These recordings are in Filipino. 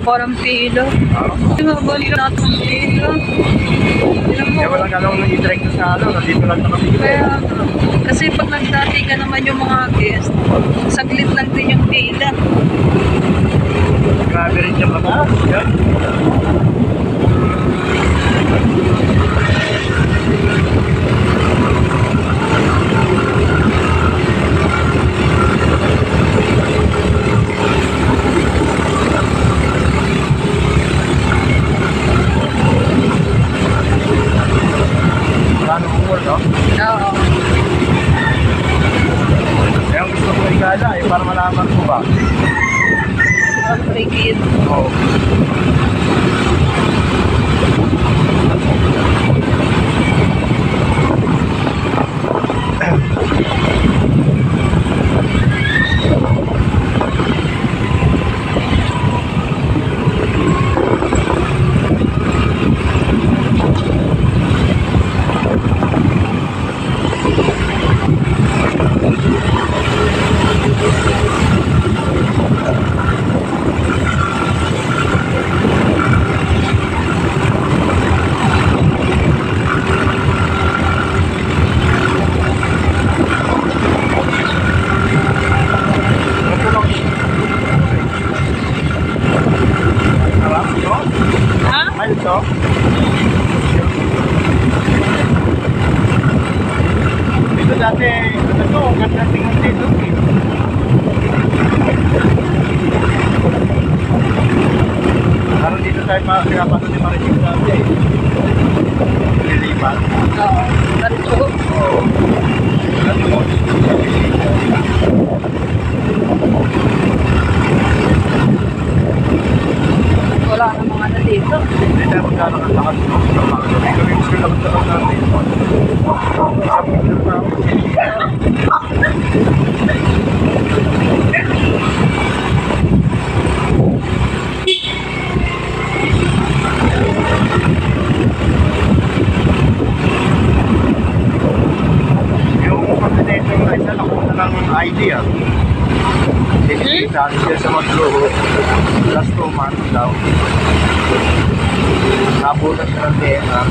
Parang pilo. Mabalik natin ang pilo. Kaya walang gano'ng nag-direct sa ano, nandito lang nakapigil. Kaya, kasi pag nagdati ka naman yung mga guest, saglit lang din yung pila. Grabe rin siya mataas. Yan. Oo. Kaya gusto ko igala para malaman ko ba? Break-in. Oo. Dito dati, ano to, ganda tingnan dito. Parang dito tayo pinapano ni Marichik dati. Nilipat. Oo. Ganito. Oo. Ganito. Wala na mga na dito. Hindi tayo magkakaroon ng lakas ng mga kami gusto lang sa lang natin. Yung coordinator na isa, nakuha na ng idea. Siya sa magluho. Last 2 months daw. Nabutas na ng DNA.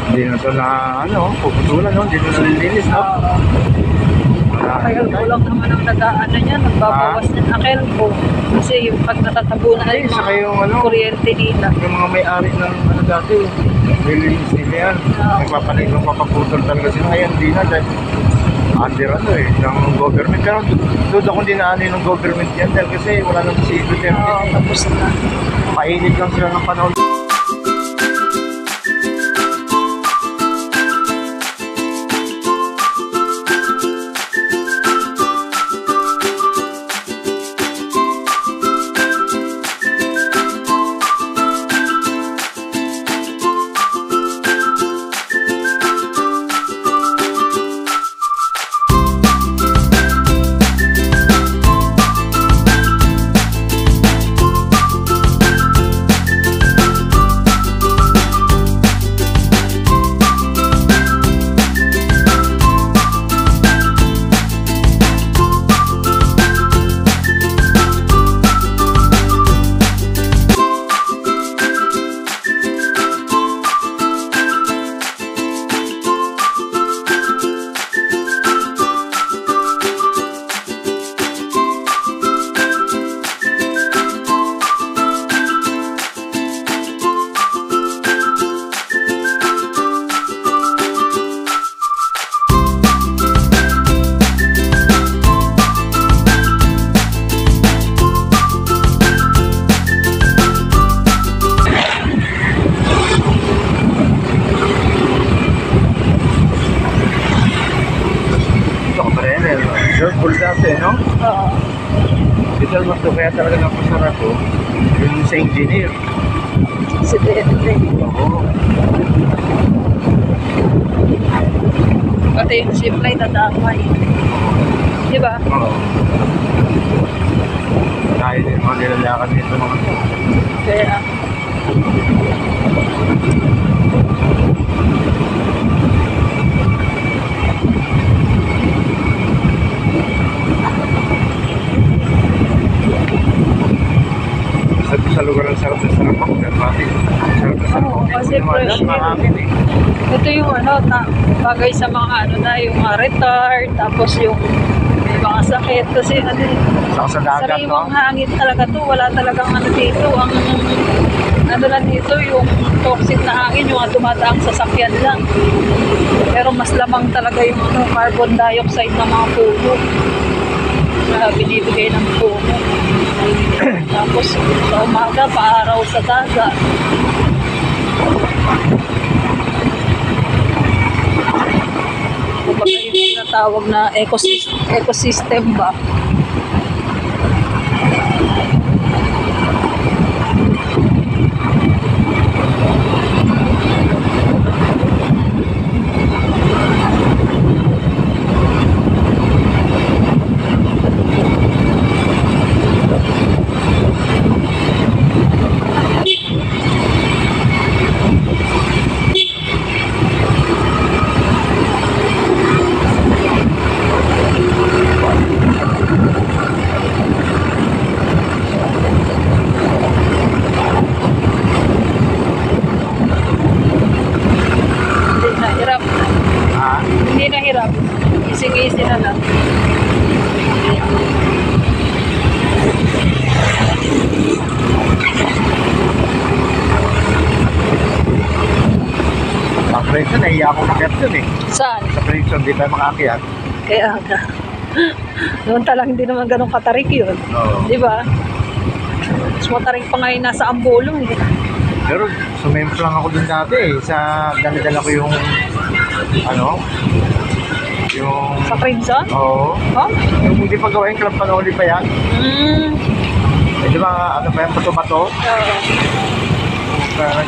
Hindi na ito na, ano, puputulan, no? Hindi na nalilinis, no? Kaya kulang naman ang nag-aano niya, nagbabawas ng akel ko. Kasi yung pag natatabunan na yung saka yung, ano, kuryente nila. Yung mga may-ari ng ano dati, nililinis nila yan. Nagpapaputol talaga sila. Ngayon, hindi na dahil under ano eh, ng government. Pero doon akong dinaanin ng government yan dahil kasi wala nang si Duterte. Oo, tapos na. Painit lang sila ng panahon. Full dati, no? Oo. Ito mas kaya talaga ng masarap ko. Yung sa engineer. Si Dede. Oo. Pati yung zipline nadamay. Di ba? Oo. Dahil yung mga nilalakad nito mga Kaya, sa lugar ng sarap na sarap ako. Pati sarap na sarap Oo, ako. kasi Yung mga fresh dyan, mga akin eh. ito yung bagay sa mga yung mga retard, tapos yung may mga sakit. Kasi Saka sa dagat, no? sariwang hangin talaga to. Wala talagang dito. Ang lang dito, yung toxic na hangin, yung mga dumadaang sasakyan lang. Pero mas lamang talaga yung carbon dioxide ng mga puno na binibigay ng puno. Tapos sa umaga, paaraw sa dagat. Kumbaga yung tinatawag na ecosystem ba? Hindi na hirap. Easy na lang. Sa Prison, nahiya akong makiat dun eh. Saan? Sa Prison, di tayo makakiat. Kaya nga. Noon talagang hindi naman ganun katarik yun. Oo. Di ba? Mas matarik pa ngayon nasa Ambolong eh. Pero sumemplo lang ako dun dati eh. Dala-dala ko yung yung Sa Crimson? oo. Oh? Yung hindi pa gawain, Club Panoli pa yan. Eh, di ba, ano pa yan, bato-bato?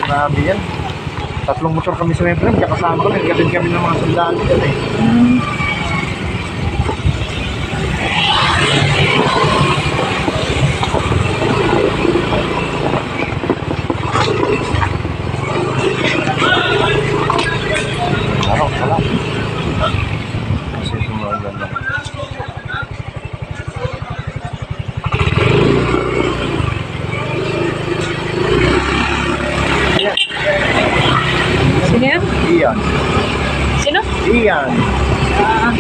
Grabe yan. 3 motor kami sa Membro, kasama kami, nagkabin kami ng mga sundalo yan eh. Wala. Kasi sumagal lang. Sino yan? Iyan. Sino? Iyan. Ah.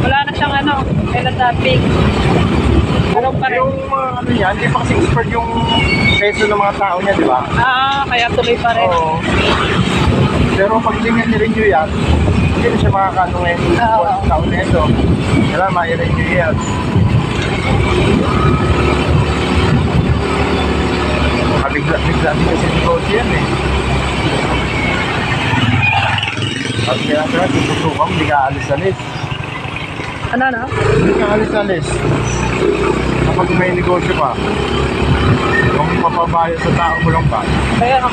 Wala na siyang kailan topic. Anong pa rin? Yung ano yan, hindi pa kasi expert yung peso ng mga tao niya, di ba? Kaya tuloy pa rin. Oo. Pero pag tingnan ni-renew yan, hindi na siya makakano ngayon Oo. taon na ito. Kailangan ma-renew yan. Bigla din kasi negosyo yan eh. At kaya tututukan, hindi ka alis-alis. Ano? Hindi ka alis-alis. Kapag may negosyo pa, kung mapabayo sa tao mo lang ba? Kaya nga.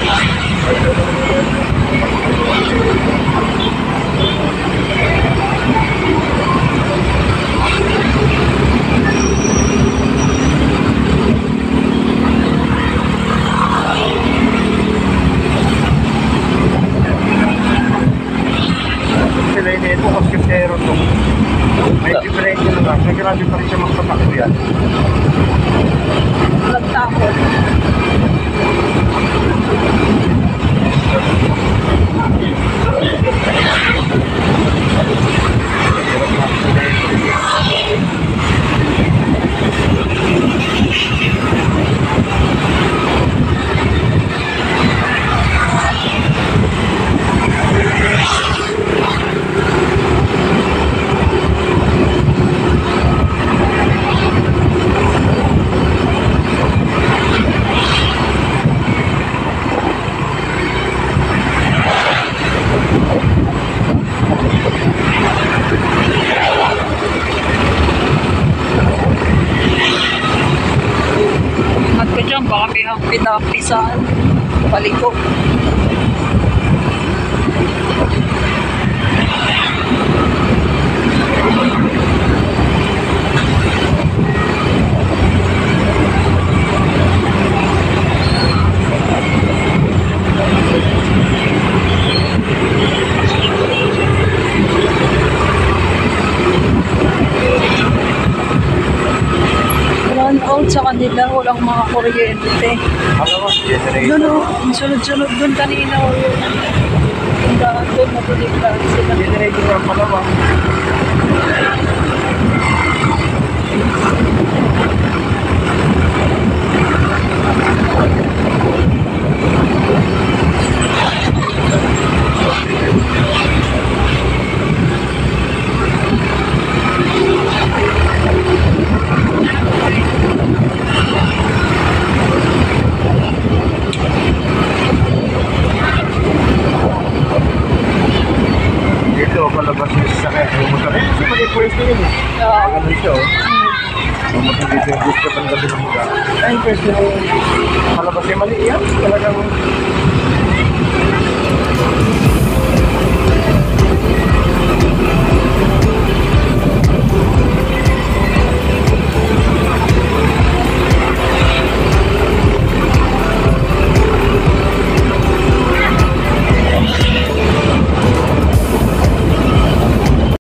Sila yun ito, kaskasero to. May diferensya naman. May grabe pa rin siya magpatakbo yan. Nagtakot. Ingat ka dyan, baka may hampi-dampi saan. paliko. Run out sa kanila, walang mga kuryente. Alam mo, generator. Yun o, sunod-sunod dun kanina o yun. Ang daan dun, matuliglaan sila. Generator ang palawa. Dito, palabas yung sasakyan. Yung motor. Kasi mali pwesto yun eh. Oo. Ganun siya oh. Yung motor dito yung gusto pang gabi ng mga. Ay, pwesto yung palabas yung mali yan. Talagang